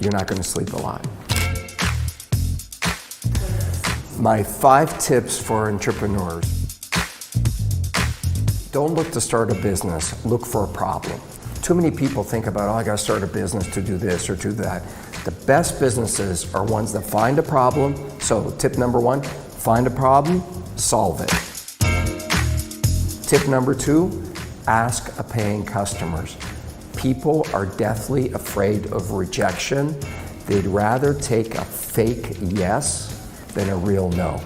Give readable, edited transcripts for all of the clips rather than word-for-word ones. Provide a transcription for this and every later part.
you're not going to sleep a lot. My 5 tips for entrepreneurs. Don't look to start a business, look for a problem. Too many people think about, oh, I got to start a business to do this or do that. The best businesses are ones that find a problem. So tip number 1, find a problem, solve it. Tip number 2, ask a paying customers. People are deathly afraid of rejection. They'd rather take a fake yes than a real no.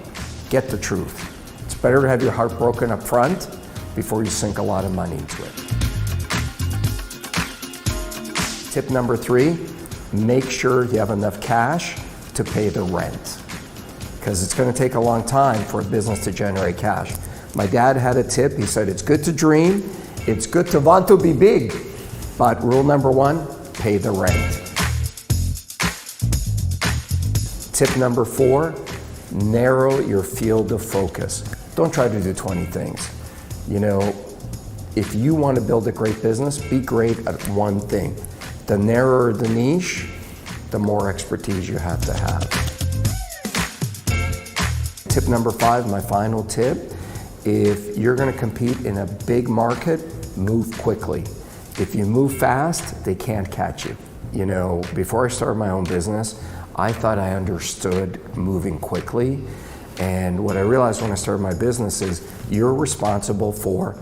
Get the truth. It's better to have your heart broken up front before you sink a lot of money into it. Tip number 3, make sure you have enough cash to pay the rent, because it's going to take a long time for a business to generate cash. My dad had a tip. He said, it's good to dream, it's good to want to be big, but rule number 1, pay the rent. Tip number 4, narrow your field of focus. Don't try to do 20 things. You know, if you want to build a great business, be great at one thing. The narrower the niche, the more expertise you have to have. Tip number 5, my final tip, if you're going to compete in a big market, move quickly. If you move fast, they can't catch you. You know, before I started my own business, I thought I understood moving quickly. And what I realized when I started my business is you're responsible for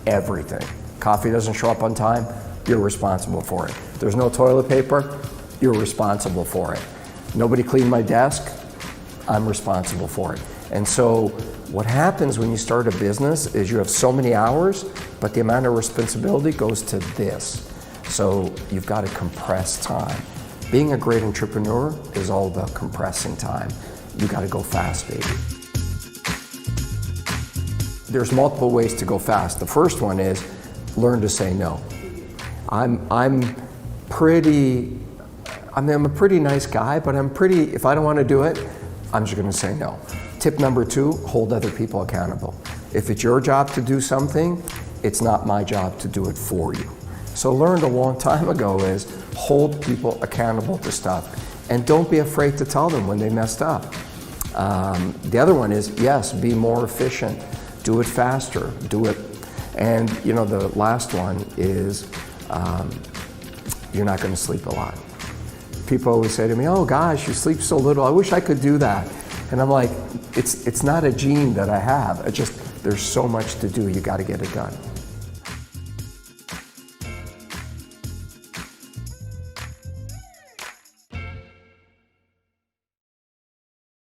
everything. Coffee doesn't show up on time, you're responsible for it. There's no toilet paper, you're responsible for it. Nobody cleaned my desk, I'm responsible for it. And so what happens when you start a business is you have so many hours, but the amount of responsibility goes to this. So you've got to compress time. Being a great entrepreneur is all about compressing time. You got to go fast, baby. There's multiple ways to go fast. The first one is learn to say no. I'm a pretty nice guy, but if I don't want to do it, I'm just going to say no. Tip number 2, hold other people accountable. If it's your job to do something, it's not my job to do it for you. So learned a long time ago is hold people accountable to stuff, and don't be afraid to tell them when they messed up. The other one is, yes, be more efficient, do it faster, do it. And you know, the last one is you're not going to sleep a lot. People always say to me, oh gosh, you sleep so little, I wish I could do that. And I'm like, it's not a gene that I have, there's so much to do, you got to get it done.